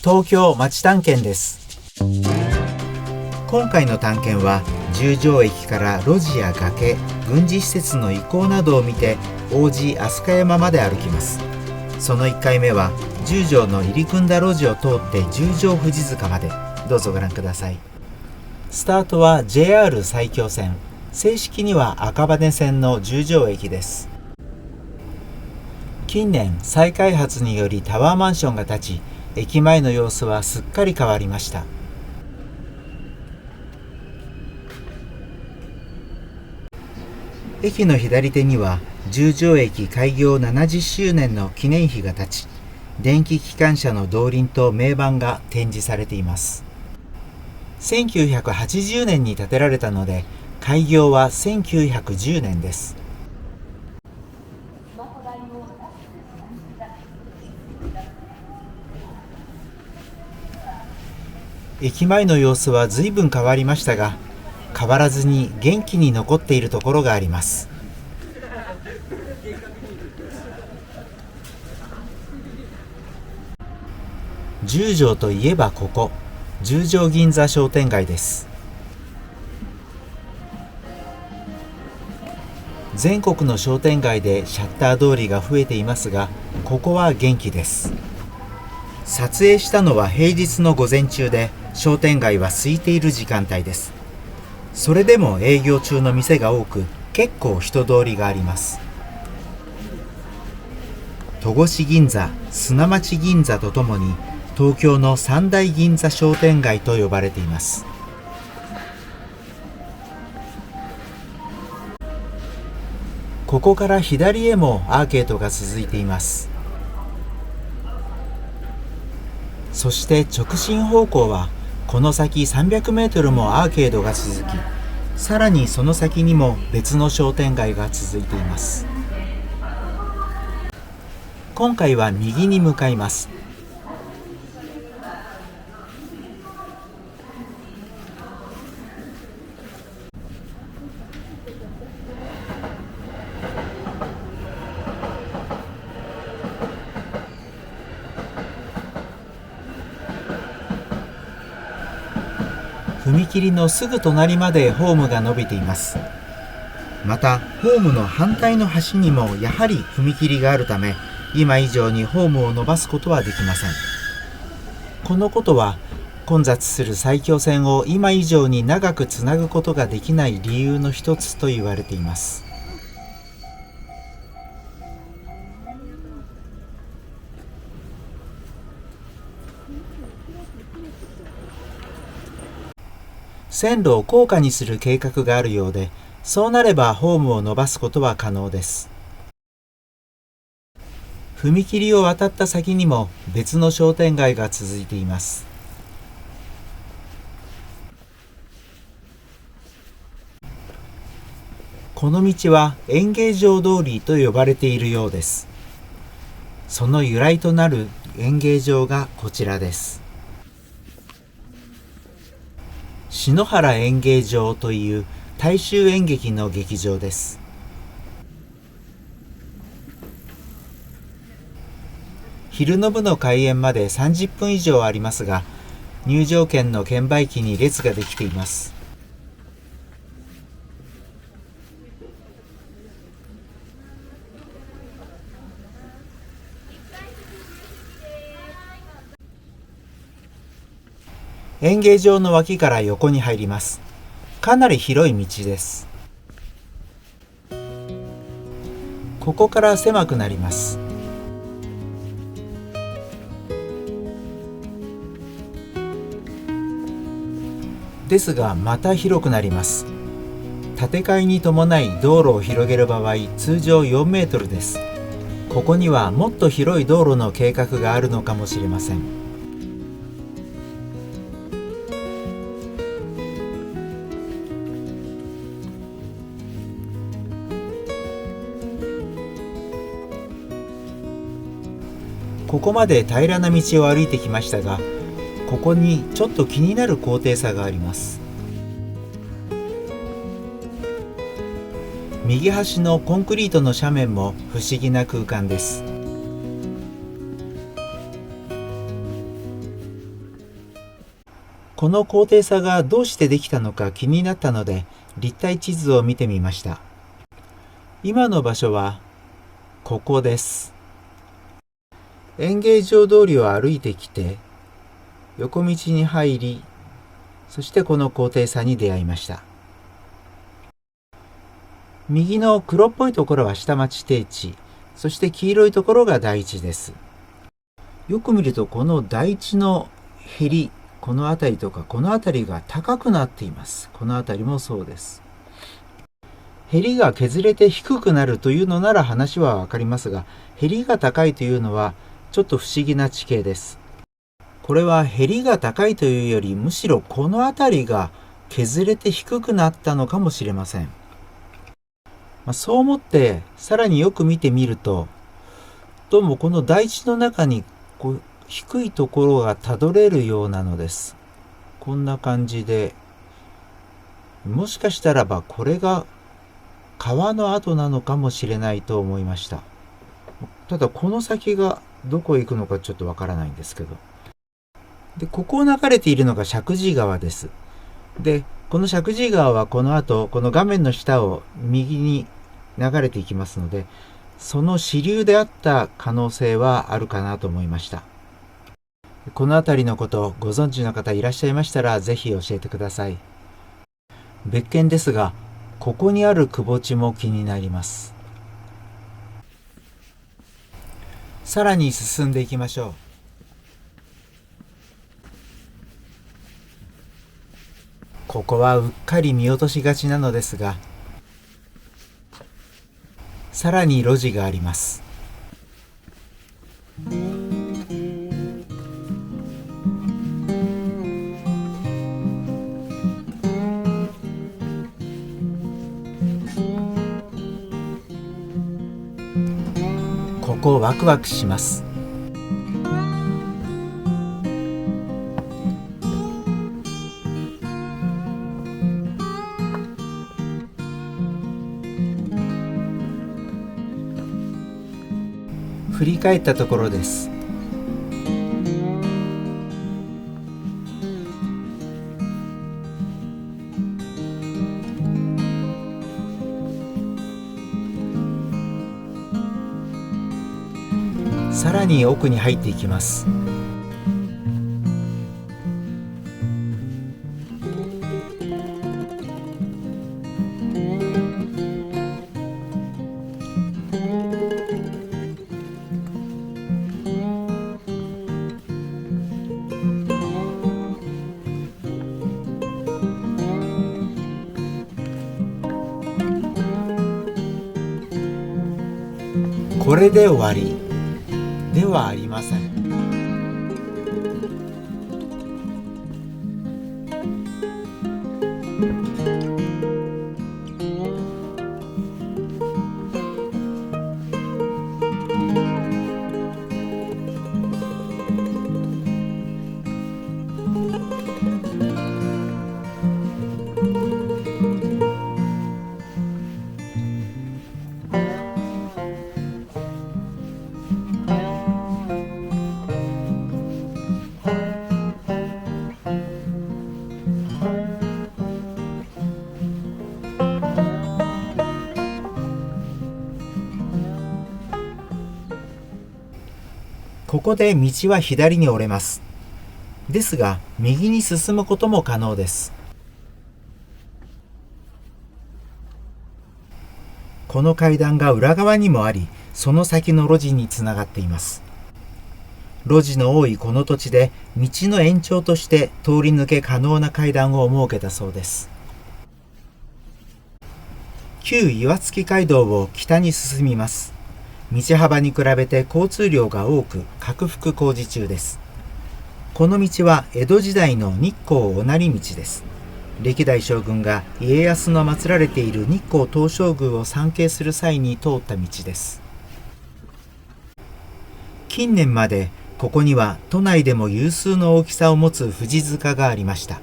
東京町探検です。今回の探検は十条駅から路地や崖、軍事施設の遺構などを見て王子飛鳥山まで歩きます。その1回目は十条の入り組んだ路地を通って十条富士塚まで。どうぞご覧ください。スタートは JR 埼京線、正式には赤羽線の十条駅です。近年再開発によりタワーマンションが建ち、駅前の様子はすっかり変わりました。駅の左手には十条駅開業70周年の記念碑が立ち、電気機関車の動輪と銘板が展示されています。1980年に建てられたので、開業は1910年です。駅前の様子は随分変わりましたが、変わらずに元気に残っているところがあります。十条といえばここ、十条銀座商店街です。全国の商店街でシャッター通りが増えていますが、ここは元気です。撮影したのは平日の午前中で、商店街は空いている時間帯です。それでも営業中の店が多く、結構人通りがあります。戸越銀座、砂町銀座とともに東京の三大銀座商店街と呼ばれています。ここから左へもアーケードが続いています。そして直進方向はこの先300メートルもアーケードが続き、さらにその先にも別の商店街が続いています。今回は右に向かいます。踏切のすぐ隣までホームが伸びています。またホームの反対の端にもやはり踏切があるため、今以上にホームを伸ばすことはできません。このことは混雑する埼京線を今以上に長くつなぐことができない理由の一つと言われています。線路を高架にする計画があるようで、そうなればホームを伸ばすことは可能です。踏切を渡った先にも別の商店街が続いています。この道は演芸場通りと呼ばれているようです。その由来となる演芸場がこちらです。篠原演芸場という大衆演劇の劇場です。昼の部の開演まで30分以上ありますが、入場券の券売機に列ができています。演芸場の脇から横に入ります。かなり広い道です。ここから狭くなります。ですがまた広くなります。建て替えに伴い道路を広げる場合、通常4メートルです。ここにはもっと広い道路の計画があるのかもしれません。ここまで平らな道を歩いてきましたが、ここにちょっと気になる高低差があります。右端のコンクリートの斜面も不思議な空間です。この高低差がどうしてできたのか気になったので、立体地図を見てみました。今の場所はここです。演芸場通りを歩いてきて、横道に入り、そしてこの高低差に出会いました。右の黒っぽいところは下町低地、そして黄色いところが台地です。よく見るとこの台地のへり、この辺りとかこの辺りが高くなっています。この辺りもそうです。へりが削れて低くなるというのなら話はわかりますが、へりが高いというのはちょっと不思議な地形です。これはへりが高いというより、むしろこの辺りが削れて低くなったのかもしれません。そう思ってさらによく見てみると、どうもこの台地の中に低いところがたどれるようなのです。こんな感じで、もしかしたらばこれが川の跡なのかもしれないと思いました。ただこの先がどこへ行くのかちょっとわからないんですけど。で、ここを流れているのが石神井川です。で、この石神井川はこの後、この画面の下を右に流れていきますので、その支流であった可能性はあるかなと思いました。この辺りのことをご存知の方いらっしゃいましたら、ぜひ教えてください。別件ですが、ここにある窪地も気になります。さらに進んでいきましょう。ここはうっかり見落としがちなのですが、さらに路地があります。ここワクワクします。振り返ったところです。さらに奥に入っていきます。これで終わりではありません。ここで道は左に折れます。ですが、右に進むことも可能です。この階段が裏側にもあり、その先の路地につながっています。路地の多いこの土地で、道の延長として通り抜け可能な階段を設けたそうです。旧岩槻街道を北に進みます。道幅に比べて交通量が多く、拡幅工事中です。この道は江戸時代の日光御成道です。歴代将軍が家康の祀られている日光東照宮を参詣する際に通った道です。近年までここには都内でも有数の大きさを持つ富士塚がありました。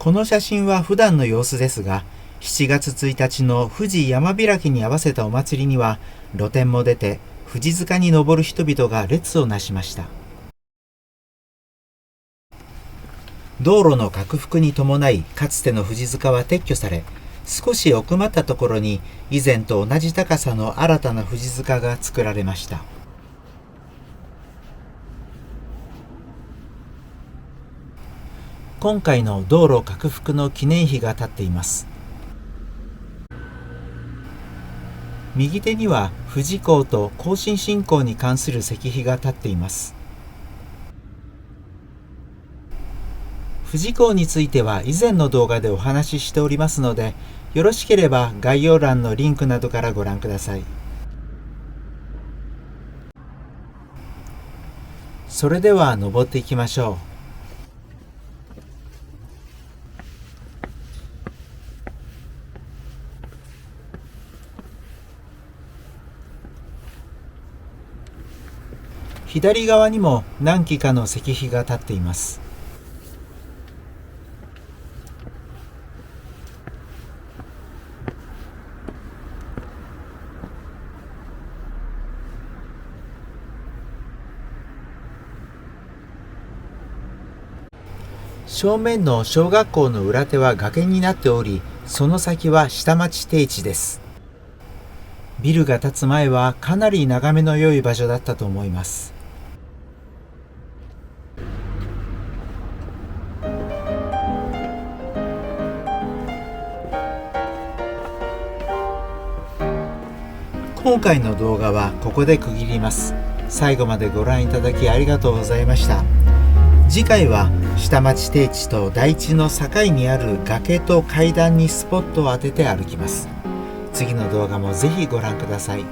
この写真は普段の様子ですが、7月1日の富士山開きに合わせたお祭りには、露店も出て富士塚に登る人々が列をなしました。道路の拡幅に伴いかつての富士塚は撤去され、少し奥まったところに以前と同じ高さの新たな富士塚が作られました。今回の道路拡幅の記念碑が立っています。右手には富士講と庚申信仰に関する石碑が立っています。富士講については以前の動画でお話ししておりますので、よろしければ概要欄のリンクなどからご覧ください。それでは登っていきましょう。左側にも何基かの石碑が立っています。正面の小学校の裏手は崖になっており、その先は下町低地です。ビルが建つ前はかなり眺めの良い場所だったと思います。今回の動画はここで区切ります。最後までご覧いただきありがとうございました。次回は下町低地と台地の境にある崖と階段にスポットを当てて歩きます。次の動画もぜひご覧ください。